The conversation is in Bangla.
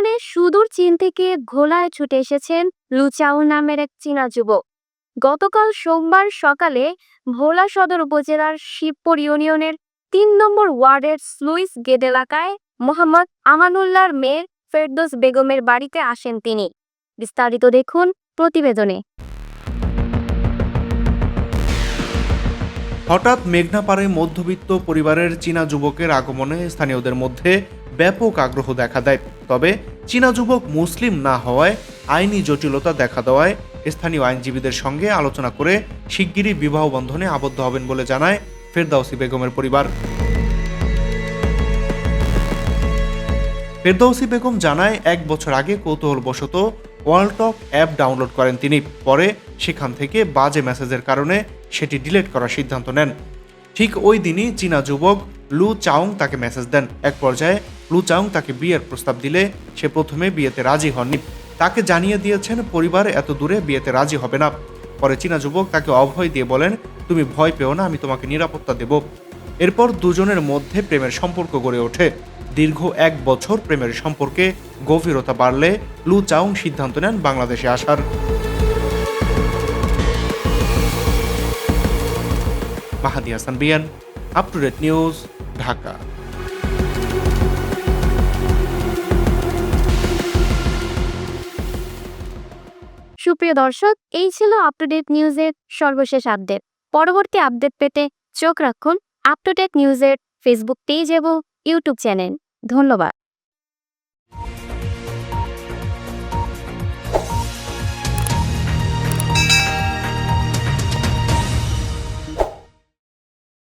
বর্তমানে সুদূর চীন থেকে ঘোলায় ছুটে এসেছেন লু চাও নামের এক চীনা যুবক। গতকাল সোমবার সকালে ভোলা সদর উপজেলার শিবপুর ইউনিয়নের ৩ নম্বর ওয়ার্ডের স্লুইস গেট এলাকায় মোহাম্মদ আমানুল্লাহর মেয়ে ফেরদৌস বেগমের বাড়িতে আসেন তিনি। বিস্তারিত দেখুন প্রতিবেদনে। হঠাৎ মেঘনা পাড়ে মধ্যবিত্ত পরিবারের চীনা যুবকের আগমনে স্থানীয়দের মধ্যে ব্যাপক আগ্রহ দেখা দেয়। তবে চীনা যুবক মুসলিম না হওয়ায় আইনি জটিলতা দেখা দেওয়ায় স্থানীয় আইনজীবীদের সঙ্গে আলোচনা করে শিগগিরই বিবাহ বন্ধনে আবদ্ধ হবেন বলে জানায় ফেরদৌসী বেগমের পরিবার। ফেরদৌসী বেগম জানায় ১ বছর আগে কৌতূহলবশত ওয়ালটক অ্যাপ ডাউনলোড করেন তিনি। পরে সেখান থেকে বাজে মেসেজের কারণে সেটি ডিলিট করার সিদ্ধান্ত নেন। ঠিক ওই দিনই চীনা যুবক লু চাওং তাকে মেসেজ দেন। এক পর্যায়ে লু চাওং তাকে বিয়ের প্রস্তাব দিলে সে প্রথমে বিয়েতে রাজি হননি। তাকে জানিয়ে দিয়েছেন পরিবার এত দূরে বিয়েতে রাজি হবে না। পরে চীনা যুবক তাকে অভয় দিয়ে বলেন, তুমি ভয় পেও না, আমি তোমাকে নিরাপত্তা দেব। এরপর দুজনের মধ্যে প্রেমের সম্পর্ক গড়ে ওঠে। দীর্ঘ ১ বছর প্রেমের সম্পর্কে গভীরতা বাড়লে লু চাওং সিদ্ধান্ত নেন বাংলাদেশে আসার। Mahadi Hasan Bian, up to date news, Dhaka. সুপ্রিয় দর্শক, এই ছিল আপ টু ডেট নিউজের সর্বশেষ আপডেট। পরবর্তী আপডেট পেতে চোখ রাখুন আপ টু ডেট নিউজের ফেসবুক পেজ এবং ইউটিউব চ্যানেল। ধন্যবাদ।